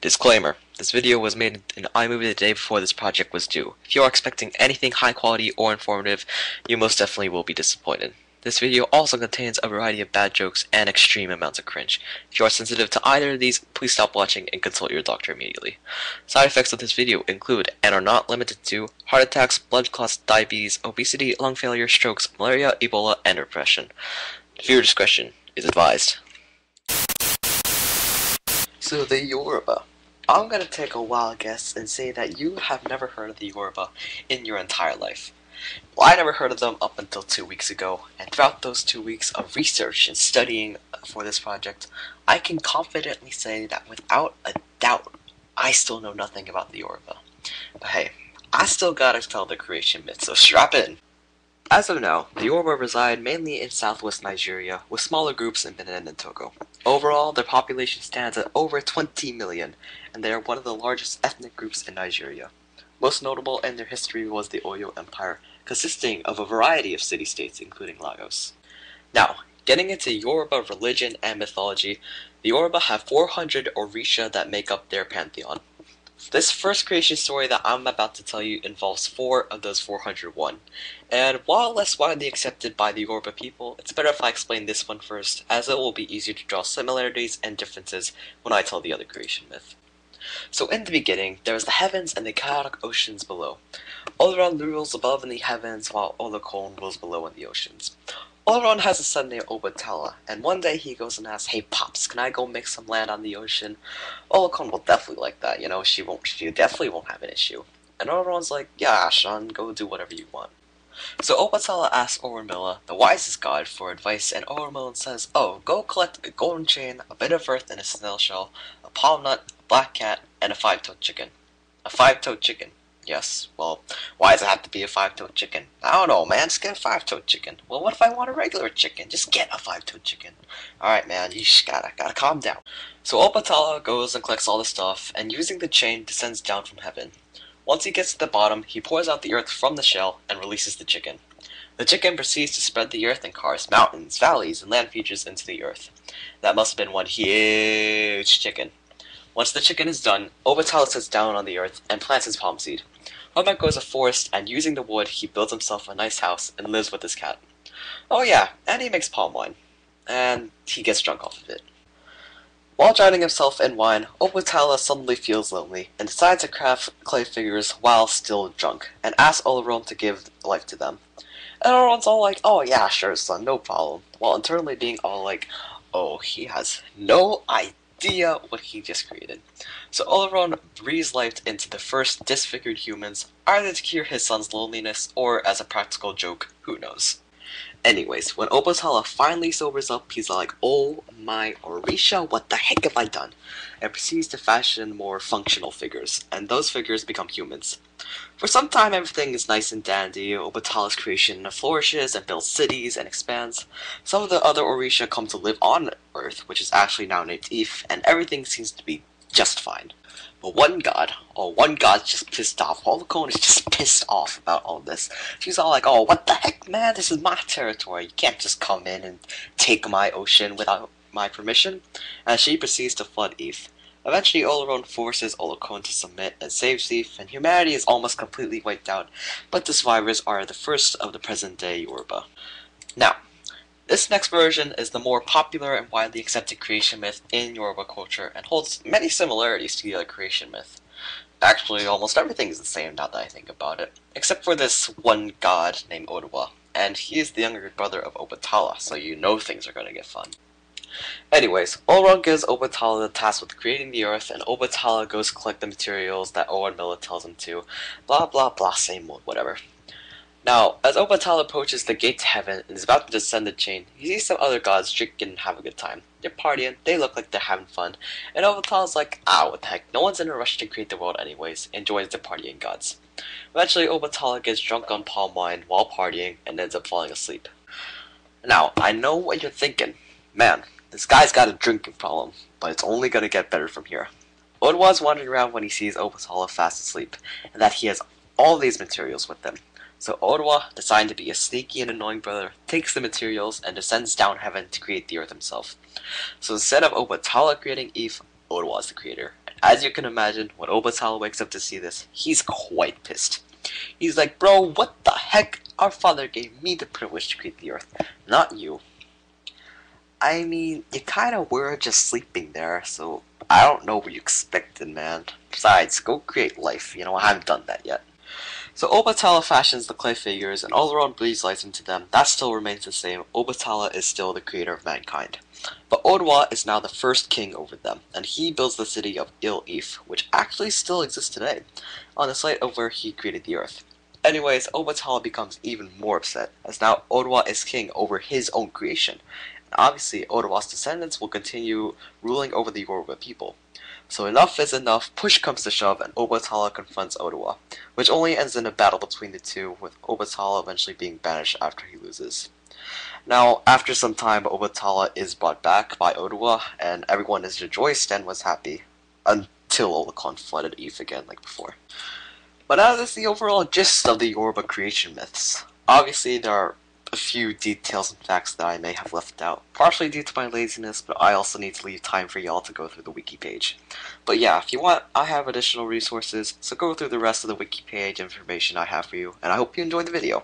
Disclaimer: this video was made in iMovie the day before this project was due. If you are expecting anything high quality or informative, you most definitely will be disappointed. This video also contains a variety of bad jokes and extreme amounts of cringe. If you are sensitive to either of these, please stop watching and consult your doctor immediately. Side effects of this video include, and are not limited to, heart attacks, blood clots, diabetes, obesity, lung failure, strokes, malaria, Ebola, and depression. Viewer discretion is advised. So the Yoruba. I'm gonna take a wild guess and say that you have never heard of the Yoruba in your entire life. Well, I never heard of them up until 2 weeks ago, and throughout those 2 weeks of research and studying for this project, I can confidently say that without a doubt, I still know nothing about the Yoruba. But hey, I still gotta tell the creation myth, so strap in! As of now, the Yoruba reside mainly in southwest Nigeria, with smaller groups in Benin and Togo. Overall, their population stands at over 20 million, and they are one of the largest ethnic groups in Nigeria. Most notable in their history was the Oyo Empire, consisting of a variety of city-states, including Lagos. Now, getting into Yoruba religion and mythology, the Yoruba have 400 Orisha that make up their pantheon. This first creation story that I'm about to tell you involves 4 of those 401, and while less widely accepted by the Yoruba people, it's better if I explain this one first, as it will be easier to draw similarities and differences when I tell the other creation myth. So in the beginning, there was the heavens and the chaotic oceans below. Olaron rules above in the heavens, while Olokon rules below in the oceans. Olaron has a son named Obatala, and one day he goes and asks, "Hey Pops, can I go make some land on the ocean?" Olokon will definitely like that, she definitely won't have an issue. And Olaron's like, "Yeah, son, go do whatever you want." So Obatala asks Orunmila, the wisest god, for advice, and Orunmila says, "Oh, go collect a golden chain, a bit of earth, and a snail shell, a palm nut, a black cat, and a 5-toed chicken." A 5-toed chicken. Yes, well, why does it have to be a 5-toed chicken? I don't know, man, just get a 5-toed chicken. Well, what if I want a regular chicken? Just get a 5-toed chicken. Alright, man, you just gotta calm down. So Obatala goes and collects all the stuff, and using the chain, descends down from heaven. Once he gets to the bottom, he pours out the earth from the shell, and releases the chicken. The chicken proceeds to spread the earth and carves mountains, valleys, and land features into the earth. That must have been one huge chicken. Once the chicken is done, Obatala sits down on the earth and plants his palm seed. Home goes a forest, and using the wood, he builds himself a nice house and lives with his cat. Oh yeah, and he makes palm wine. And he gets drunk off of it. While drowning himself in wine, Obatala suddenly feels lonely, and decides to craft clay figures while still drunk, and asks Olaron to give life to them. And Olaron's all like, "Oh yeah, sure son, no problem," while internally being all like, oh, he has no idea what he just created. So Olaron breathes life into the first disfigured humans, either to cure his son's loneliness, or as a practical joke, who knows. Anyways, when Obatala finally sobers up, he's like, "Oh my Orisha, what the heck have I done?" and proceeds to fashion more functional figures, and those figures become humans. For some time everything is nice and dandy. Obatala's creation flourishes and builds cities and expands. Some of the other Orisha come to live on Earth, which is actually now named If, and everything seems to be just fine. But one god's just pissed off. Holocone is just pissed off about all this. She's all like, "Oh, what the heck, man? This is my territory. You can't just come in and take my ocean without my permission." And she proceeds to flood Eve. Eventually, Olaron forces Olokone to submit and saves Eve, and humanity is almost completely wiped out, but the survivors are the first of the present-day Yoruba. Now, this next version is the more popular and widely accepted creation myth in Yoruba culture, and holds many similarities to the other creation myth. Actually, almost everything is the same now that I think about it, except for this one god named Odawa, and he is the younger brother of Obatala, so you know things are gonna get fun. Anyways, Olaron gives Obatala the task with creating the earth, and Obatala goes collect the materials that Orunmila tells him to. Blah blah blah, same old whatever. Now, as Obatala approaches the gate to heaven and is about to descend the chain, he sees some other gods drinking and have a good time. They're partying, they look like they're having fun, and Obatala's like, "Ah, what the heck, no one's in a rush to create the world anyways," and joins the partying gods. Eventually, Obatala gets drunk on palm wine while partying and ends up falling asleep. Now, I know what you're thinking. Man, this guy's got a drinking problem, but it's only gonna get better from here. Odawa's wandering around when he sees Obatala fast asleep, and that he has all these materials with him. So Odawa, deciding to be a sneaky and annoying brother, takes the materials and descends down heaven to create the earth himself. So instead of Obatala creating Eve, Odawa is the creator. And As you can imagine, when Obatala wakes up to see this, he's quite pissed. He's like, bro, what the heck? Our father gave me the privilege to create the earth, not you. I mean, you kinda were just sleeping there, so I don't know what you expected, man. Besides, go create life, I haven't done that yet. So Obatala fashions the clay figures, and Oleron breathes life into them. That still remains the same. Obatala is still the creator of mankind. But Ottawa is now the first king over them, and he builds the city of Il-If, which actually still exists today, on the site of where he created the earth. Anyways, Obatala becomes even more upset, as now Ottawa is king over his own creation. And obviously, Ottawa's descendants will continue ruling over the Yoruba people. So enough is enough, push comes to shove, and Obatala confronts Ottawa, which only ends in a battle between the two, with Obatala eventually being banished after he loses. Now, after some time, Obatala is brought back by Ottawa, and everyone is rejoiced and was happy, until Olacon flooded Eve again, like before. But that is the overall gist of the Yoruba creation myths. Obviously, there are a few details and facts that I may have left out, partially due to my laziness, but I also need to leave time for y'all to go through the wiki page. But yeah, if you want, I have additional resources, so go through the rest of the wiki page information I have for you, and I hope you enjoyed the video.